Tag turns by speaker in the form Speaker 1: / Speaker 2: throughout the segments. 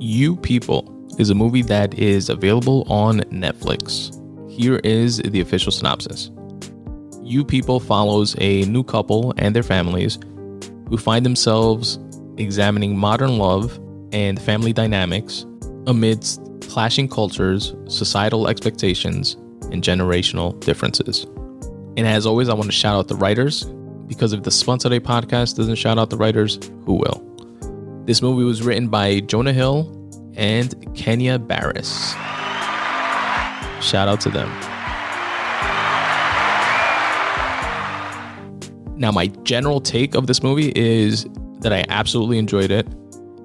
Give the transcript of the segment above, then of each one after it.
Speaker 1: You People is a movie that is available on Netflix. Here is the official synopsis. You People follows a new couple and their families who find themselves examining modern love and family dynamics amidst clashing cultures, societal expectations, and generational differences. And as always, I want to shout out the writers, because if the Spun Today Podcast doesn't shout out the writers, who will? This movie was written by Jonah Hill and Kenya Barris. Shout out to them. Now, my general take of this movie is that I absolutely enjoyed it.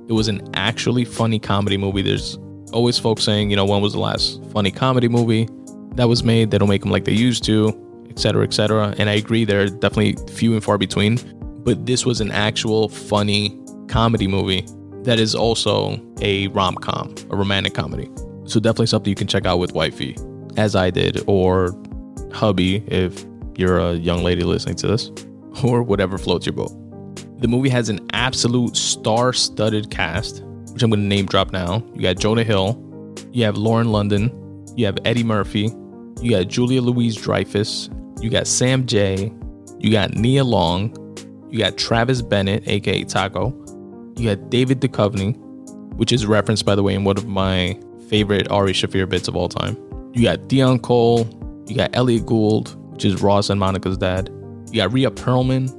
Speaker 1: It was an actually funny comedy movie. There's always folks saying, when was the last funny comedy movie that was made? They don't make them like they used to, etc., etc. And I agree, they're definitely few and far between. But this was an actual funny comedy movie that is also a rom-com, a romantic comedy. So definitely something you can check out with wifey, as I did, or hubby if you're a young lady listening to this, or whatever floats your boat. The movie has an absolute star-studded cast, which I'm going to name drop now. You got Jonah Hill, you have Lauren London, you have Eddie Murphy, you got Julia Louis-Dreyfus, you got Sam Jay, you got Nia Long, you got Travis Bennett, aka Taco, you got David Duchovny, which is referenced, by the way, in one of my favorite Ari Shaffir bits of all time. You got Dion Cole, you got Elliot Gould, which is Ross and Monica's dad. You got Rhea Perlman,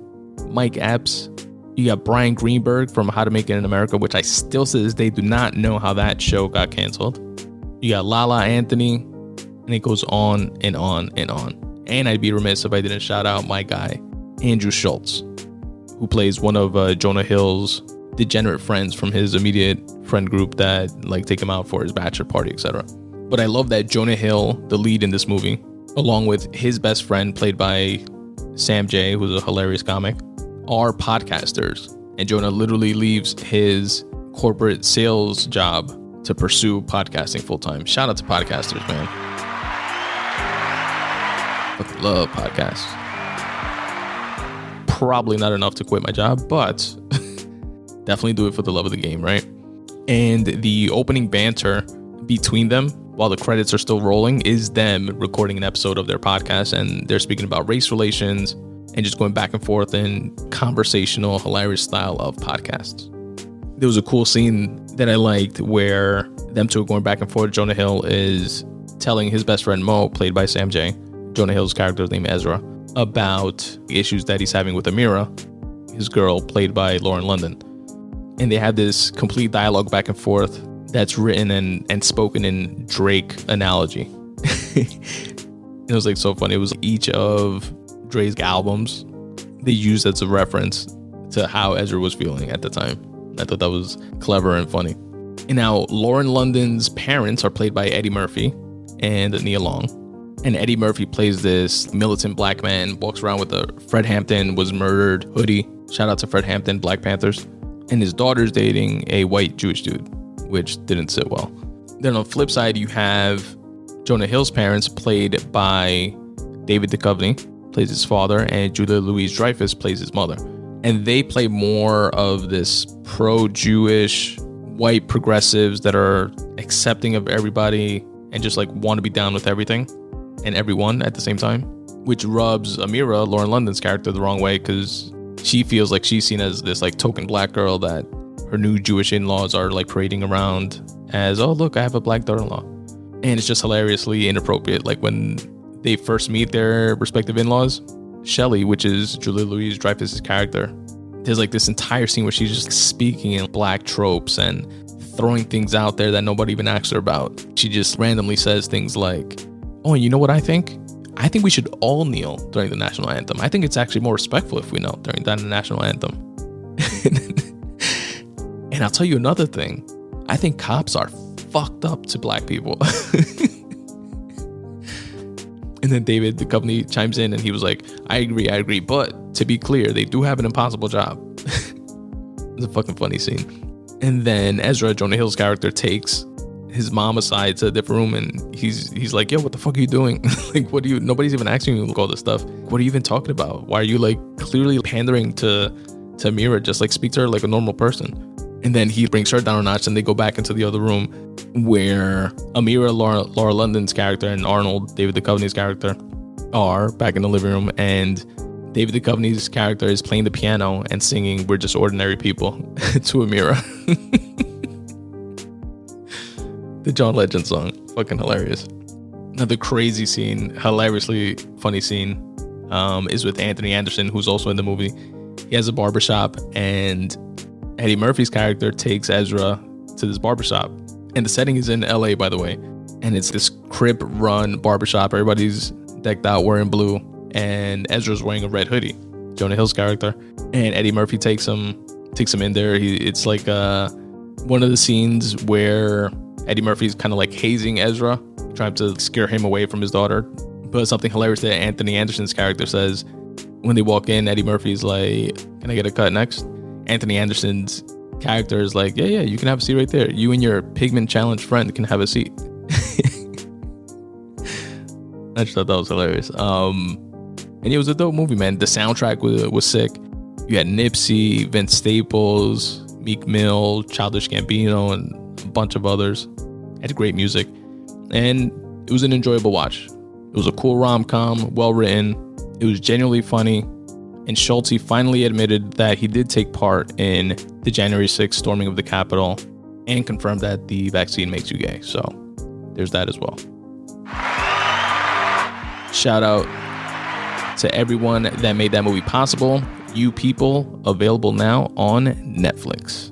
Speaker 1: Mike Epps. You got Brian Greenberg from How to Make It in America, which I still to this day do not know how that show got canceled. You got Lala Anthony, and it goes on and on and on. And I'd be remiss if I didn't shout out my guy, Andrew Schultz, who plays one of Jonah Hill's degenerate friends from his immediate friend group that take him out for his bachelor party, etc. But I love that Jonah Hill, the lead in this movie, along with his best friend played by Sam Jay, who's a hilarious comic, are podcasters. And Jonah literally leaves his corporate sales job to pursue podcasting full time. Shout out to podcasters, man. Fucking love podcasts. Probably not enough to quit my job, but definitely do it for the love of the game, right? And the opening banter between them while the credits are still rolling is them recording an episode of their podcast, and they're speaking about race relations and just going back and forth in conversational, hilarious style of podcasts. There was a cool scene that I liked where them two are going back and forth. Jonah Hill is telling his best friend Mo, played by Sam Jay, Jonah Hill's character named Ezra, about the issues that he's having with Amira, his girl, played by Lauren London. And they have this complete dialogue back and forth that's written and spoken in Drake analogy. It was so funny. It was each of Dre's albums they used as a reference to how Ezra was feeling at the time. I thought that was clever and funny. And now Lauren London's parents are played by Eddie Murphy and Nia Long. And Eddie Murphy plays this militant black man, walks around with a Fred Hampton was murdered hoodie. Shout out to Fred Hampton, Black Panthers. And his daughter's dating a white Jewish dude, which didn't sit well. Then on the flip side, you have Jonah Hill's parents, played by David Duchovny, plays his father, and Julia Louis-Dreyfus plays his mother. And they play more of this pro-Jewish, white progressives that are accepting of everybody and just want to be down with everything and everyone at the same time, which rubs Amira, Lauren London's character, the wrong way, because she feels like she's seen as this token black girl that her new Jewish in-laws are parading around as, oh, look, I have a black daughter-in-law. And it's just hilariously inappropriate. When they first meet their respective in-laws, Shelley, which is Julia Louis-Dreyfus' character, there's this entire scene where she's just speaking in black tropes and throwing things out there that nobody even asks her about. She just randomly says things like, oh, and you know what I think? I think we should all kneel during the national anthem. I think it's actually more respectful if we kneel during the national anthem. And I'll tell you another thing. I think cops are fucked up to black people. And then David Duchovny chimes in and he was like, I agree. But to be clear, they do have an impossible job. It's a fucking funny scene. And then Ezra, Jonah Hill's character, takes his mom aside to a different room and he's like, yo, what the fuck are you doing? Nobody's even asking you all this stuff. What are you even talking about? Why are you clearly pandering to Amira? Just speak to her like a normal person. And then he brings her down a notch, and they go back into the other room where Amira, Laura London's character, and Arnold, David Duchovny's character, are back in the living room. And David Duchovny's character is playing the piano and singing "We're Just Ordinary People" to Amira. The John Legend song. Fucking hilarious. Another crazy scene, hilariously funny scene, is with Anthony Anderson, who's also in the movie. He has a barbershop, and Eddie Murphy's character takes Ezra to this barbershop. And the setting is in LA, by the way. And it's this crip-run barbershop. Everybody's decked out wearing blue. And Ezra's wearing a red hoodie. Jonah Hill's character. And Eddie Murphy takes him in there. It's like one of the scenes where Eddie Murphy's kind of like hazing Ezra, trying to scare him away from his daughter. But something hilarious that Anthony Anderson's character says when they walk in, Eddie Murphy's like, "Can I get a cut next?" Anthony Anderson's character is like, yeah, you can have a seat right there. You and your pigment challenged friend can have a seat. I just thought that was hilarious. And it was a dope movie, man. The soundtrack was sick. You had Nipsey, Vince Staples, Meek Mill, Childish Gambino, and a bunch of others. It had great music. And it was an enjoyable watch. It was a cool rom-com, well written. It was genuinely funny. And Schulte finally admitted that he did take part in the January 6th storming of the Capitol and confirmed that the vaccine makes you gay. So there's that as well. Shout out to everyone that made that movie possible. You People, available now on Netflix.